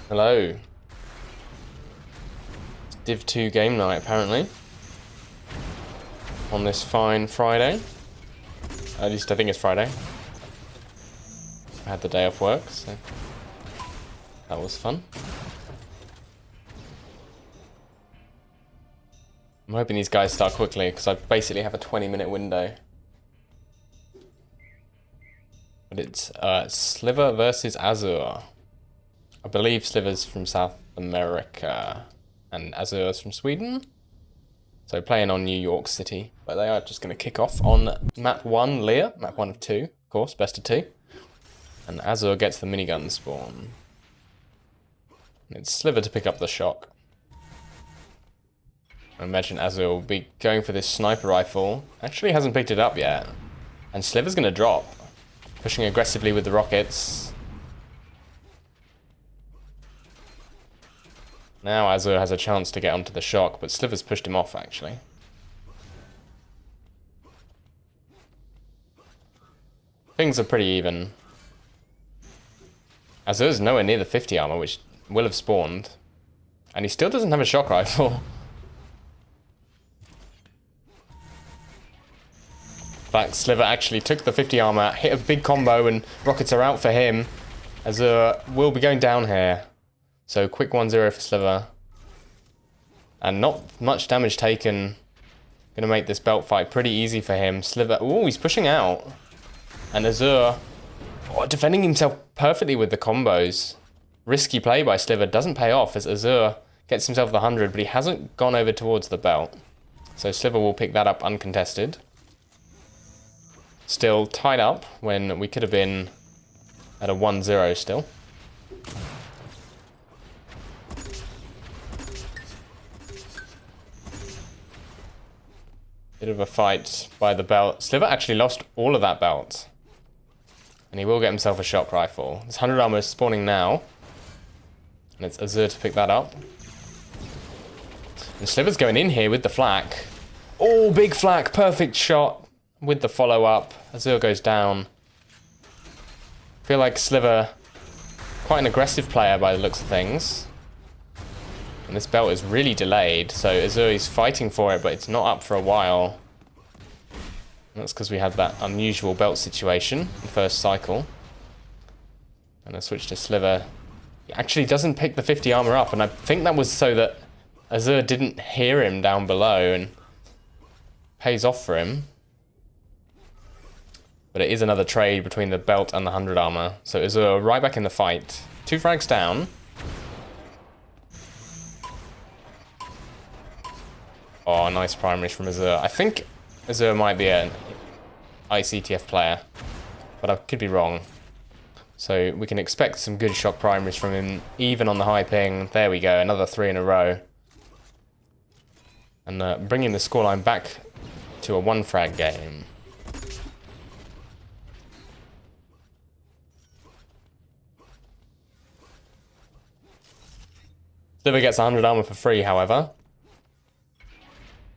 Hello. It's Div 2 game night, apparently. On this fine Friday. At least I think it's Friday. I had the day off work, so that was fun. I'm hoping these guys start quickly, because I basically have a 20-minute window. But it's sL.vEr versus azur. I believe sL.vEr's from South America and azur's from Sweden. So playing on New York City. But they are just going to kick off on map 1, Lear. Map 1 of 2, of course, best of 2. And azur gets the minigun spawn. It's sL.vEr to pick up the shock. I imagine azur will be going for this sniper rifle. Actually hasn't picked it up yet. And sL.vEr's going to drop. Pushing aggressively with the rockets. Now azur has a chance to get onto the shock, but sL.vEr's pushed him off, actually. Things are pretty even. Azur's nowhere near the 50 armor, which will have spawned. And he still doesn't have a shock rifle. In fact, sL.vEr actually took the 50 armor, hit a big combo, and rockets are out for him. azur will be going down here. So quick 1-0 for sL.vEr. And not much damage taken. Gonna make this belt fight pretty easy for him. sL.vEr, oh, he's pushing out. And azur, defending himself perfectly with the combos. Risky play by sL.vEr doesn't pay off as azur gets himself the 100, but he hasn't gone over towards the belt. So sL.vEr will pick that up uncontested. Still tied up when we could have been at a 1-0 still. Bit of a fight by the belt. sL.vEr actually lost all of that belt. And he will get himself a shock rifle. This 100 armor is spawning now. And it's azur to pick that up. And sL.vEr's going in here with the flak. Oh, big flak. Perfect shot with the follow-up. azur goes down. I feel like sL.vEr, quite an aggressive player by the looks of things. And this belt is really delayed, so azur is fighting for it, but it's not up for a while. And that's because we had that unusual belt situation in the first cycle. And I switch to sL.vEr. He actually doesn't pick the 50 armor up, and I think that was so that azur didn't hear him down below, and pays off for him. But it is another trade between the belt and the 100 armor. So azur right back in the fight. 2 frags down. Oh, nice primaries from azur. I think azur might be an ICTF player, but I could be wrong. So we can expect some good shock primaries from him, even on the high ping. There we go, another 3 in a row. And bringing the scoreline back to a 1-frag game. sL.vEr gets 100 armor for free, however.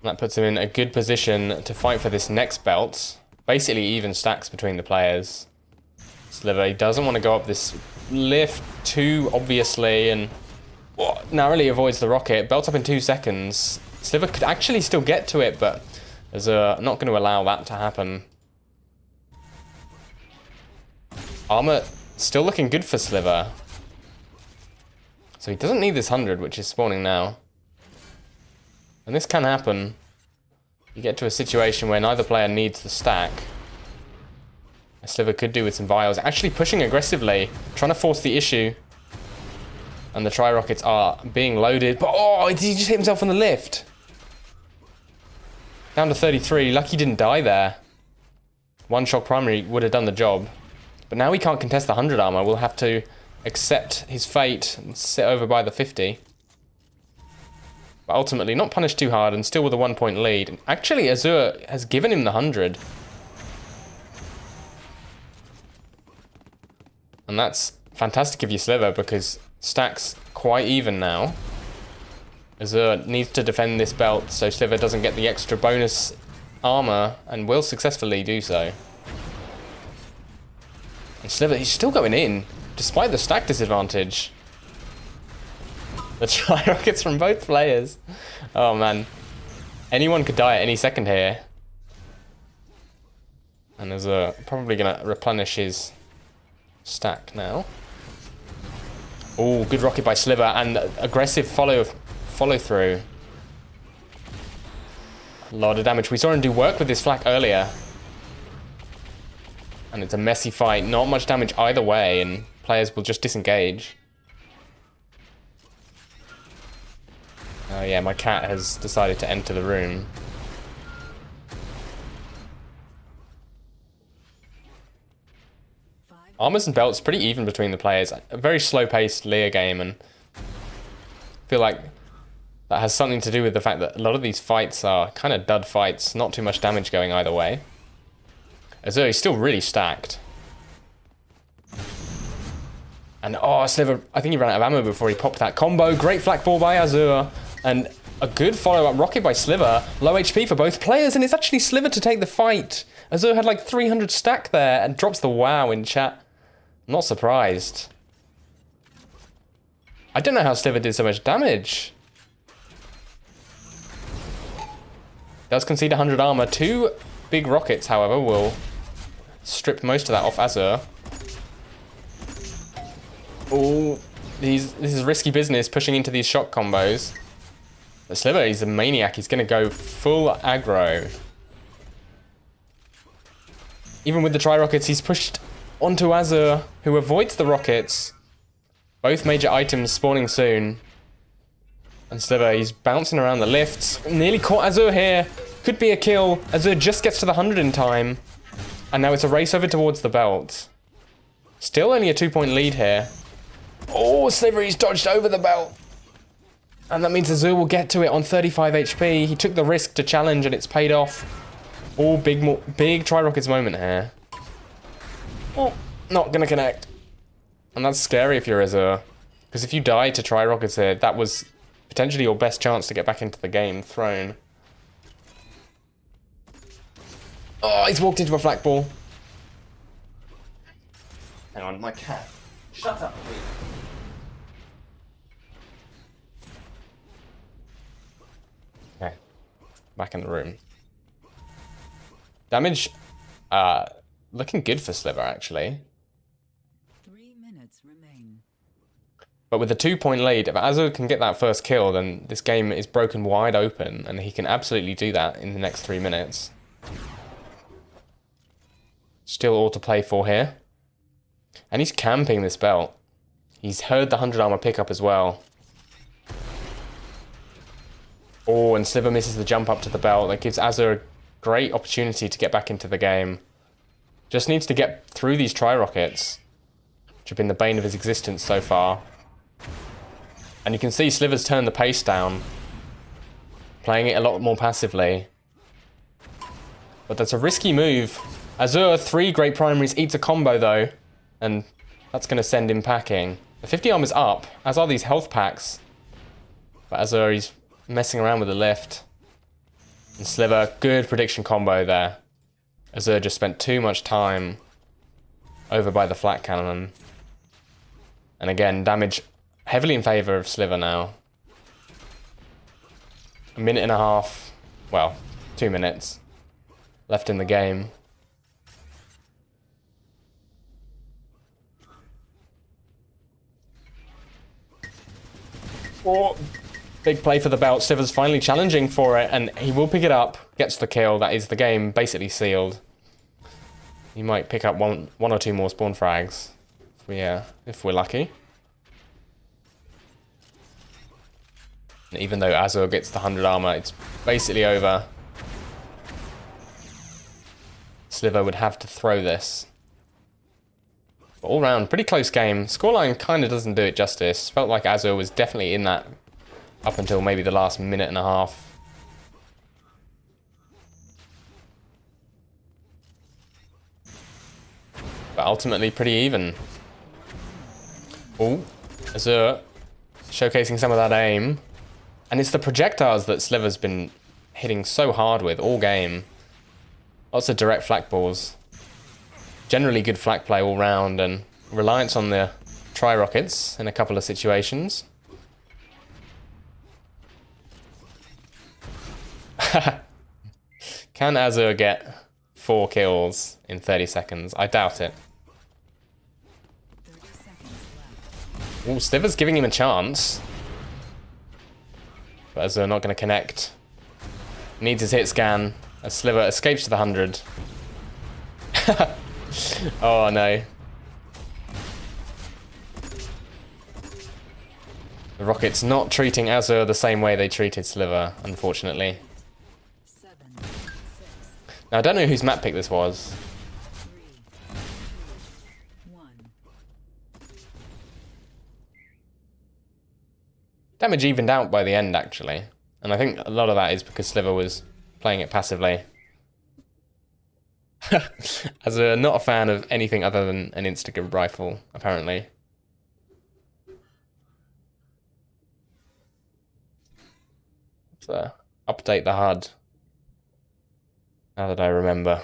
That puts him in a good position to fight for this next belt. Basically even stacks between the players. sL.vEr doesn't want to go up this lift too obviously and narrowly avoids the rocket. Belt up in 2 seconds. sL.vEr could actually still get to it, but azur not going to allow that to happen. Armor still looking good for sL.vEr. So he doesn't need this 100, which is spawning now. And this can happen. You get to a situation where neither player needs the stack. sL.vEr could do with some vials. Actually pushing aggressively, trying to force the issue. And the tri-rockets are being loaded. But oh, did he just hit himself on the lift? Down to 33. Lucky he didn't die there. 1 shock primary would have done the job. But now he can't contest the 100 armor. We'll have to accept his fate and sit over by the 50. But ultimately not punished too hard and still with a 1-point lead. Actually, azur has given him the 100. And that's fantastic of you, sL.vEr, because stacks quite even now. azur needs to defend this belt so sL.vEr doesn't get the extra bonus armor and will successfully do so. And sL.vEr, he's still going in, despite the stack disadvantage. The tri-rockets from both players. Oh man. Anyone could die at any second here. And there's probably going to replenish his stack now. Oh, good rocket by sL.vEr and aggressive follow through. A lot of damage. We saw him do work with this flak earlier. And it's a messy fight. Not much damage either way, and players will just disengage. Oh yeah, my cat has decided to enter the room. Armors and belts pretty even between the players. A very slow-paced Lear game, and I feel like that has something to do with the fact that a lot of these fights are kind of dud fights. Not too much damage going either way. azur is still really stacked. And oh, sL.vEr, I think he ran out of ammo before he popped that combo. Great flak ball by azur. And a good follow-up rocket by sL.vEr. Low HP for both players, and it's actually sL.vEr to take the fight. azur had like 300 stack there and drops the wow in chat. Not surprised. I don't know how sL.vEr did so much damage. Does concede 100 armor. 2 big rockets, however, will strip most of that off azur. Oh, this is risky business, pushing into these shock combos. But sL.vEr, he's a maniac. He's going to go full aggro. Even with the tri-rockets, he's pushed onto azur, who avoids the rockets. Both major items spawning soon. And sL.vEr, he's bouncing around the lifts. Nearly caught azur here. Could be a kill. azur just gets to the 100 in time. And now it's a race over towards the belt. Still only a 2-point lead here. Oh, sL.vEr, he's dodged over the belt. And that means azur will get to it on 35 HP. He took the risk to challenge and it's paid off. Oh, big tri-rockets moment here. Oh, not gonna connect. And that's scary if you're azur. Because if you die to tri-rockets here, that was potentially your best chance to get back into the game thrown. Oh, he's walked into a flak ball. Hang on, my cat. Shut up, please. Okay, back in the room. Damage, looking good for sL.vEr actually. 3 minutes remain. But with a 2-point lead, if azur can get that first kill, then this game is broken wide open, and he can absolutely do that in the next 3 minutes. Still all to play for here. And he's camping this belt. He's heard the 100 armor pickup as well. Oh, and sL.vEr misses the jump up to the belt. That gives azur a great opportunity to get back into the game. Just needs to get through these tri-rockets, which have been the bane of his existence so far. And you can see sL.vEr's turned the pace down, playing it a lot more passively. But that's a risky move. azur, 3 great primaries, eats a combo though, and that's going to send him packing. The 50 armor's up, as are these health packs. But azur, he's messing around with the lift. And sL.vEr, good prediction combo there. azur just spent too much time over by the flak cannon. And again, damage heavily in favor of sL.vEr now. 1.5 minutes, well, 2 minutes left in the game. Oh, big play for the belt. sL.vEr's finally challenging for it, and he will pick it up. Gets the kill. That is the game basically sealed. He might pick up one or two more spawn frags, if we're lucky. And even though azur gets the 100 armor, it's basically over. sL.vEr would have to throw this. But all round, pretty close game. Scoreline kind of doesn't do it justice. Felt like azur was definitely in that up until maybe the last 1.5 minutes. But ultimately pretty even. Oh, azur showcasing some of that aim. And it's the projectiles that sL.vEr's been hitting so hard with all game. Lots of direct flak balls. Generally good flak play all round, and reliance on the tri-rockets in a couple of situations. Can Azur get 4 kills in 30 seconds? I doubt it. 30 seconds left. Ooh, sL.vEr's giving him a chance. But Azur not going to connect. Needs his hit scan. As sL.vEr escapes to the 100. Oh no. The Rockets not treating Azur the same way they treated sL.vEr, unfortunately. 7, 6, Now, I don't know whose map pick this was. 3, 2, 1. Damage evened out by the end, actually. And I think a lot of that is because sL.vEr was playing it passively. Azur not a fan of anything other than an insta rifle, apparently. So, update the HUD. Now that I remember.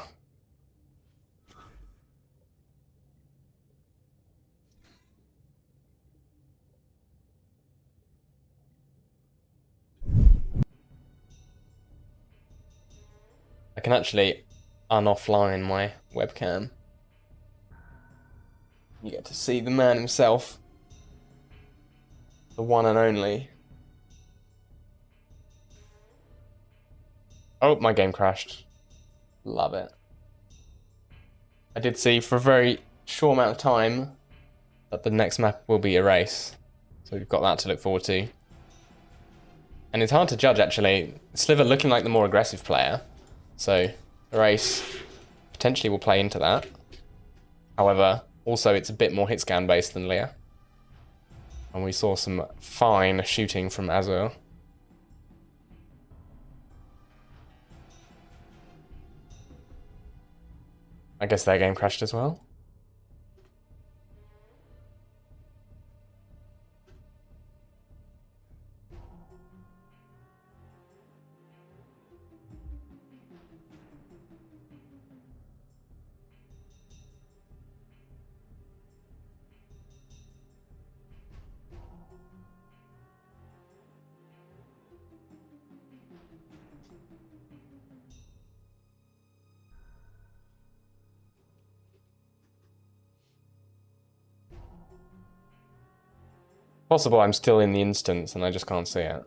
I can actually unoffline my webcam. You get to see the man himself. The one and only. Oh, my game crashed. Love it. I did see for a very short amount of time that the next map will be a race. So we've got that to look forward to. And it's hard to judge, actually. sL.vEr looking like the more aggressive player. So the race potentially will play into that. However, also it's a bit more hit scan based than Leah. And we saw some fine shooting from Azur. I guess their game crashed as well. Possible I'm still in the instance and I just can't see it.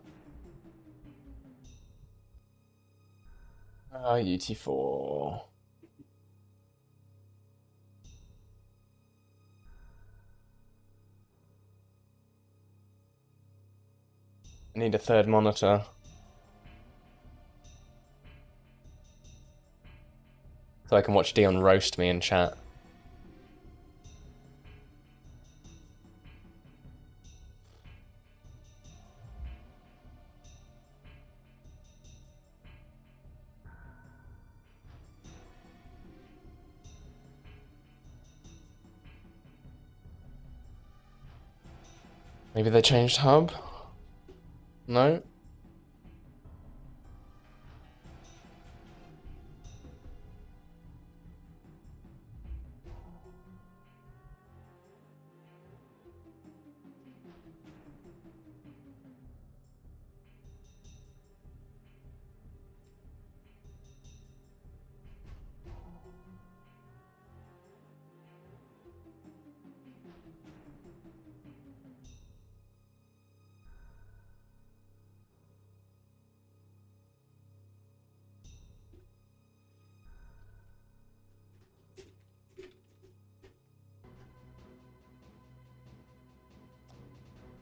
UT4. I need a third monitor. So I can watch Dion roast me in chat. Maybe they changed hub? No?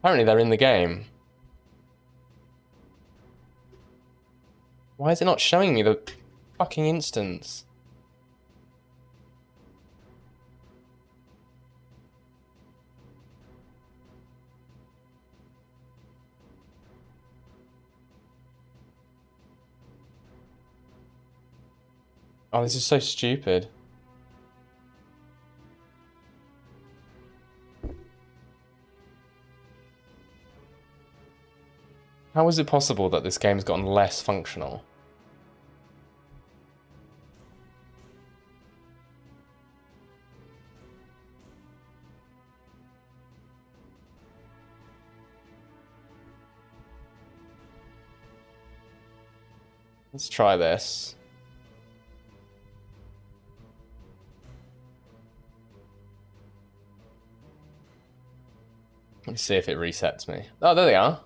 Apparently they're in the game. Why is it not showing me the fucking instance? Oh, this is so stupid. How is it possible that this game's gotten less functional? Let's try this. Let me see if it resets me. Oh, there they are.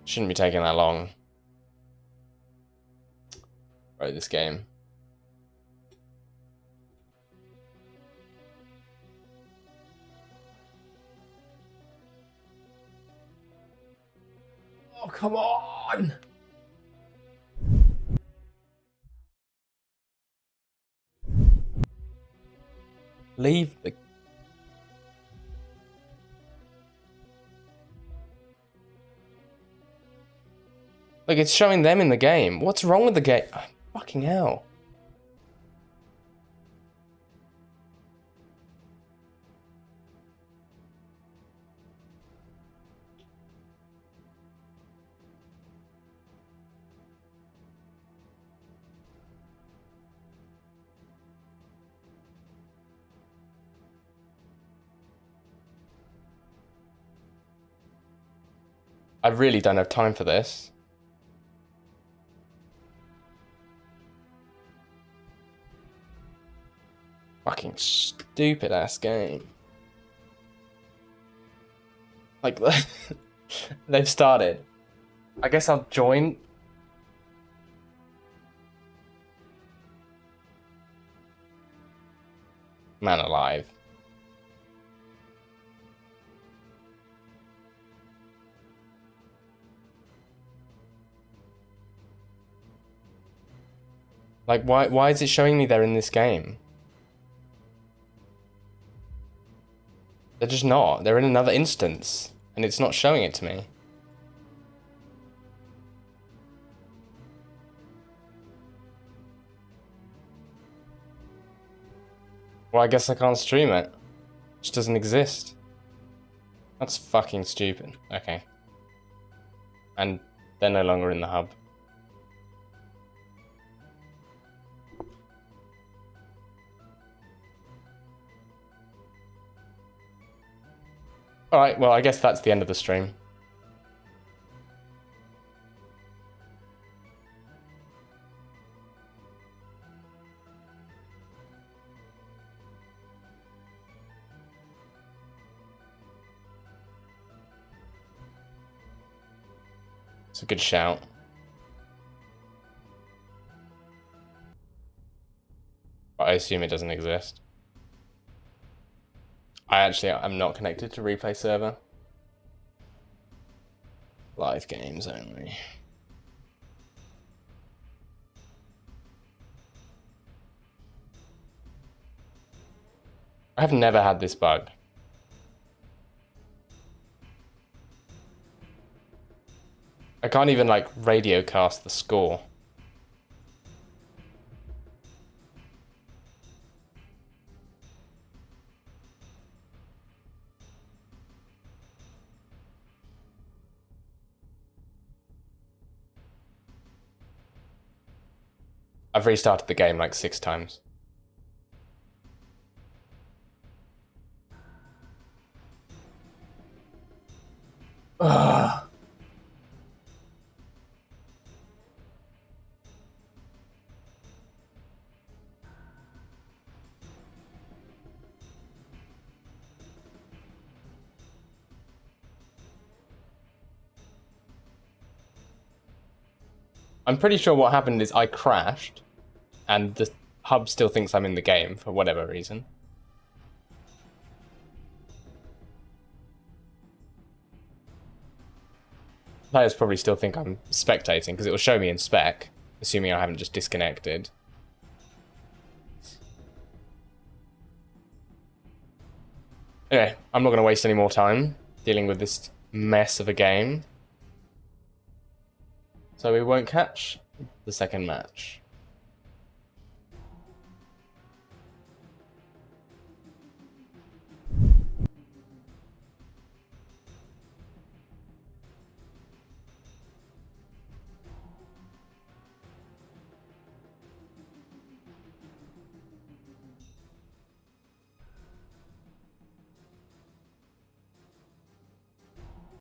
Shouldn't be taking that long. Right, this game. Oh, come on! Leave the... Look, it's showing them in the game. What's wrong with the game? Oh, fucking hell. I really don't have time for this. Fucking stupid ass game. Like, they've started. I guess I'll join. Man alive. Like, why is it showing me they're in this game? They're just not. They're in another instance, and it's not showing it to me. Well, I guess I can't stream it. It just doesn't exist. That's fucking stupid. Okay. And they're no longer in the hub. Alright, well, I guess that's the end of the stream. It's a good shout. But I assume it doesn't exist. I'm not connected to replay server. Live games only. I've never had this bug. I can't even like radio cast the score. I've restarted the game like 6 times. Ugh. I'm pretty sure what happened is I crashed, and the hub still thinks I'm in the game for whatever reason. Players probably still think I'm spectating because it will show me in spec, assuming I haven't just disconnected. Anyway, I'm not going to waste any more time dealing with this mess of a game. So we won't catch the second match.